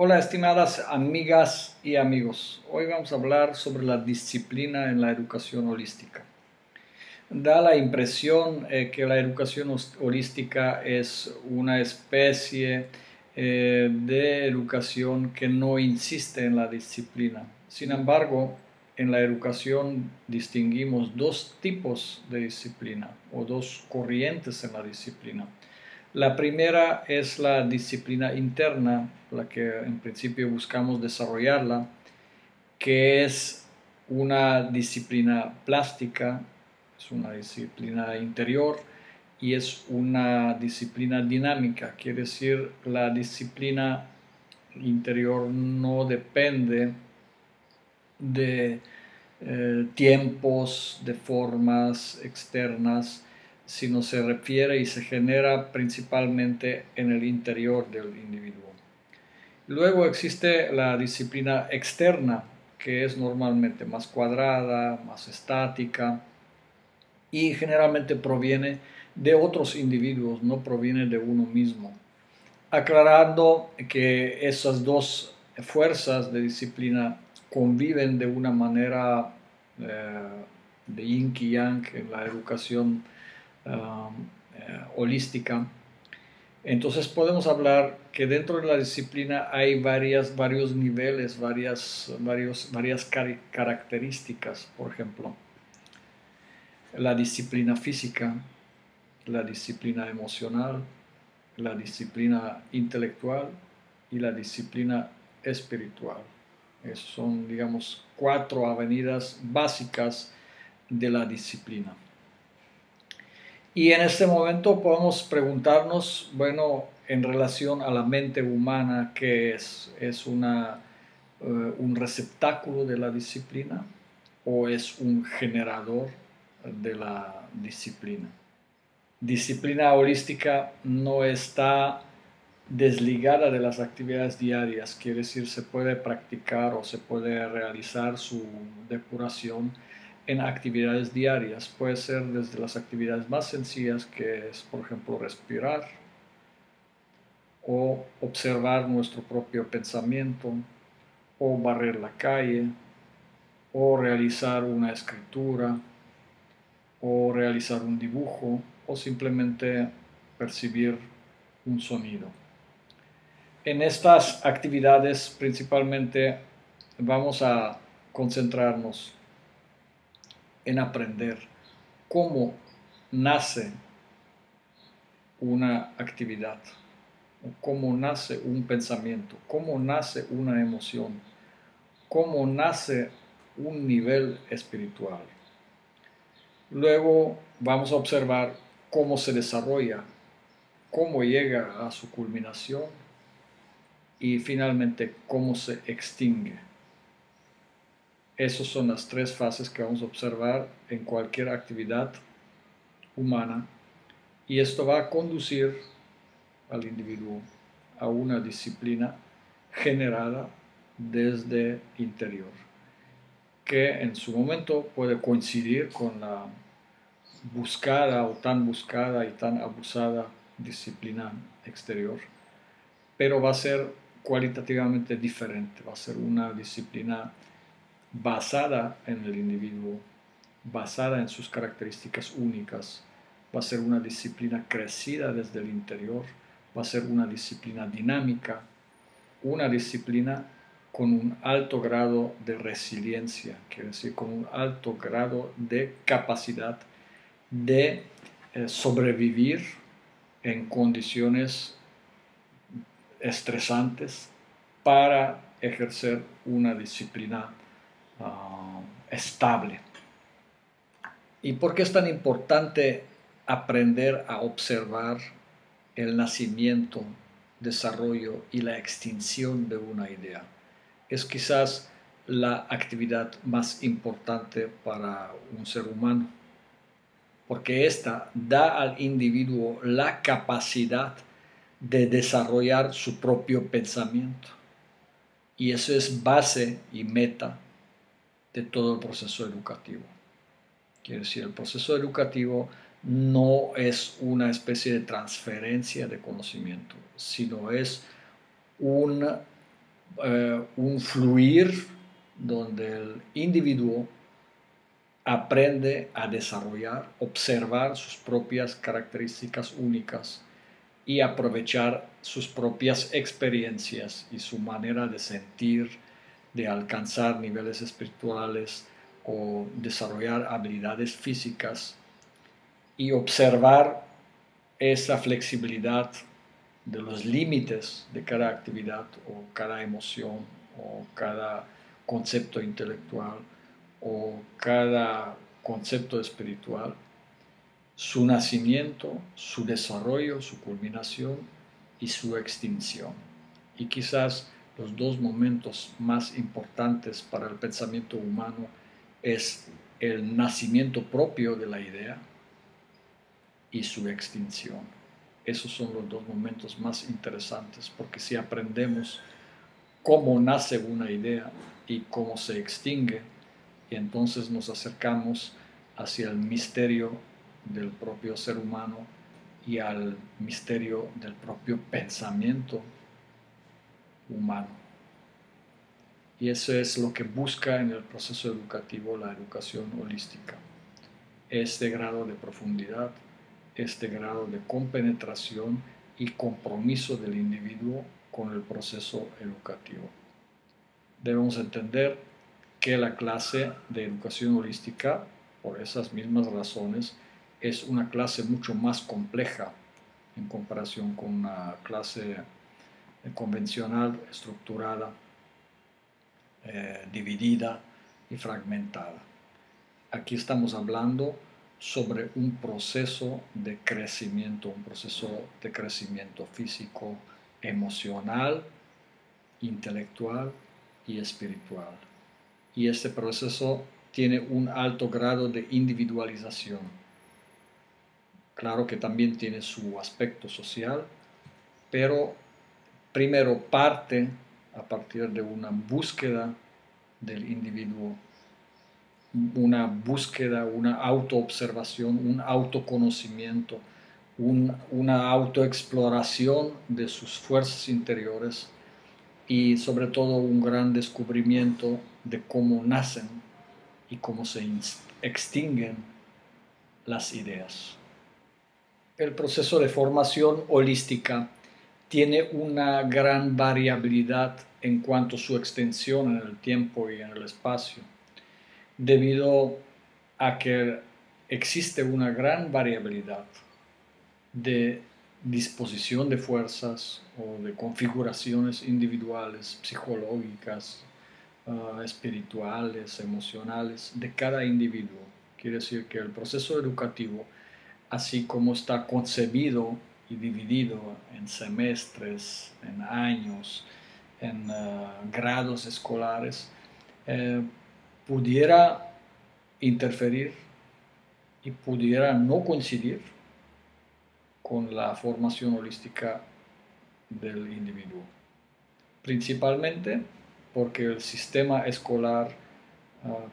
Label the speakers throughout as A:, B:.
A: Hola estimadas amigas y amigos, hoy vamos a hablar sobre la disciplina en la educación holística. Da la impresión que la educación holística es una especie de educación que no insiste en la disciplina. Sin embargo, en la educación distinguimos dos tipos de disciplina o dos corrientes en la disciplina. La primera es la disciplina interna, la que en principio buscamos desarrollarla, que es una disciplina plástica, es una disciplina interior y es una disciplina dinámica. Quiere decir, la disciplina interior no depende de tiempos, de formas externas, sino se refiere y se genera principalmente en el interior del individuo. Luego existe la disciplina externa, que es normalmente más cuadrada, más estática y generalmente proviene de otros individuos, no proviene de uno mismo. Aclarando que esas dos fuerzas de disciplina conviven de una manera de yin y yang en la educación holística. Entonces podemos hablar que dentro de la disciplina hay varios niveles, varias características. Por ejemplo, la disciplina física, la disciplina emocional, la disciplina intelectual y la disciplina espiritual. Esas son, digamos, 4 avenidas básicas de la disciplina. Y en este momento podemos preguntarnos, bueno, en relación a la mente humana, ¿qué es? ¿Es un receptáculo de la disciplina o es un generador de la disciplina? Disciplina holística no está desligada de las actividades diarias, quiere decir, se puede practicar o se puede realizar su depuración en actividades diarias. Puede ser desde las actividades más sencillas, que es, por ejemplo, respirar o observar nuestro propio pensamiento, o barrer la calle, o realizar una escritura, o realizar un dibujo, o simplemente percibir un sonido. En estas actividades principalmente vamos a concentrarnos en aprender cómo nace una actividad, cómo nace un pensamiento, cómo nace una emoción, cómo nace un nivel espiritual. Luego vamos a observar cómo se desarrolla, cómo llega a su culminación y finalmente cómo se extingue. Esas son las 3 fases que vamos a observar en cualquier actividad humana y esto va a conducir al individuo a una disciplina generada desde interior, que en su momento puede coincidir con la buscada o tan buscada y tan abusada disciplina exterior, pero va a ser cualitativamente diferente, va a ser una disciplina basada en el individuo, basada en sus características únicas, va a ser una disciplina crecida desde el interior, va a ser una disciplina dinámica, una disciplina con un alto grado de resiliencia, quiere decir, con un alto grado de capacidad de sobrevivir en condiciones estresantes para ejercer una disciplina estable. ¿Y por qué es tan importante aprender a observar el nacimiento, desarrollo y la extinción de una idea? Es quizás la actividad más importante para un ser humano, porque esta da al individuo la capacidad de desarrollar su propio pensamiento. Y eso es base y meta de todo el proceso educativo. Quiere decir, el proceso educativo no es una especie de transferencia de conocimiento, sino es un un fluir donde el individuo aprende a desarrollar, observar sus propias características únicas y aprovechar sus propias experiencias y su manera de sentir, de alcanzar niveles espirituales o desarrollar habilidades físicas y observar esa flexibilidad de los límites de cada actividad o cada emoción o cada concepto intelectual o cada concepto espiritual, su nacimiento, su desarrollo, su culminación y su extinción. Y quizás los dos momentos más importantes para el pensamiento humano es el nacimiento propio de la idea y su extinción. Esos son los dos momentos más interesantes, porque si aprendemos cómo nace una idea y cómo se extingue, y entonces nos acercamos hacia el misterio del propio ser humano y al misterio del propio pensamiento humano. Y eso es lo que busca en el proceso educativo la educación holística. Este grado de profundidad, este grado de compenetración y compromiso del individuo con el proceso educativo. Debemos entender que la clase de educación holística, por esas mismas razones, es una clase mucho más compleja en comparación con una clase convencional, estructurada, dividida y fragmentada. Aquí estamos hablando sobre un proceso de crecimiento físico, emocional, intelectual y espiritual. Y este proceso tiene un alto grado de individualización. Claro que también tiene su aspecto social, pero primero parte a partir de una búsqueda del individuo, una búsqueda, una autoobservación, un autoconocimiento, una autoexploración de sus fuerzas interiores y sobre todo un gran descubrimiento de cómo nacen y cómo se extinguen las ideas. El proceso de formación holística tiene una gran variabilidad en cuanto a su extensión en el tiempo y en el espacio, debido a que existe una gran variabilidad de disposición de fuerzas o de configuraciones individuales, psicológicas, espirituales, emocionales de cada individuo. Quiere decir que el proceso educativo, así como está concebido y dividido en semestres, en años, en grados escolares, pudiera interferir y pudiera no coincidir con la formación holística del individuo. Principalmente porque el sistema escolar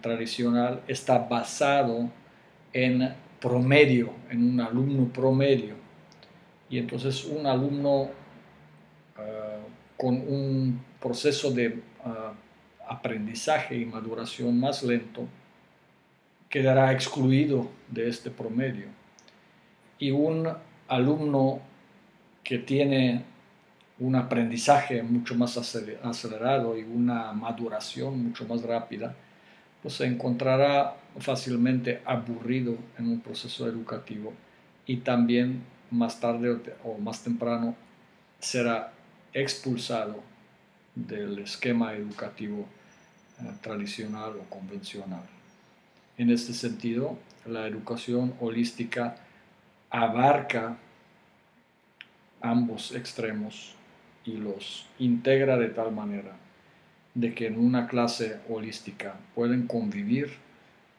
A: tradicional está basado en promedio, en un alumno promedio. Y entonces un alumno con un proceso de aprendizaje y maduración más lento quedará excluido de este promedio. Y un alumno que tiene un aprendizaje mucho más acelerado y una maduración mucho más rápida, pues se encontrará fácilmente aburrido en un proceso educativo y también más tarde o más temprano será expulsado del esquema educativo tradicional o convencional. En este sentido, la educación holística abarca ambos extremos y los integra de tal manera de que en una clase holística pueden convivir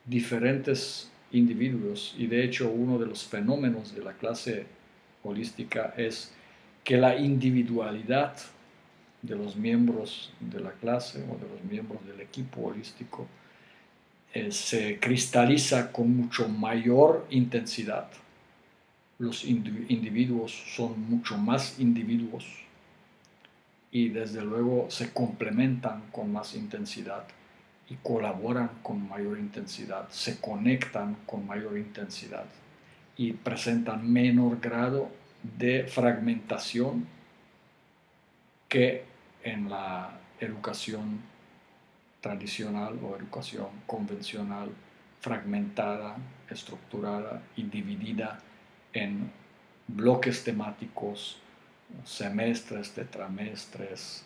A: diferentes individuos, y de hecho uno de los fenómenos de la clase holística es que la individualidad de los miembros de la clase o de los miembros del equipo holístico se cristaliza con mucho mayor intensidad. Los individuos son mucho más individuos y desde luego se complementan con más intensidad y colaboran con mayor intensidad, se conectan con mayor intensidad y presentan menor grado de fragmentación que en la educación tradicional o educación convencional, fragmentada, estructurada y dividida en bloques temáticos, semestres, tetramestres,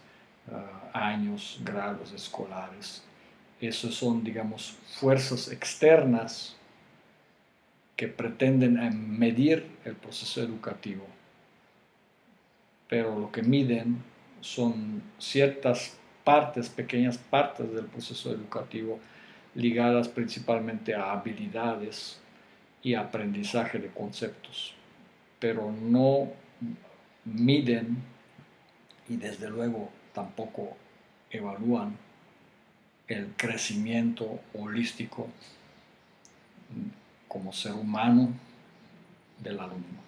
A: años, grados escolares. Esos son, digamos, fuerzas externas que pretenden medir el proceso educativo, pero lo que miden son ciertas partes, pequeñas partes del proceso educativo ligadas principalmente a habilidades y aprendizaje de conceptos, pero no miden y desde luego tampoco evalúan el crecimiento holístico como ser humano del alumno.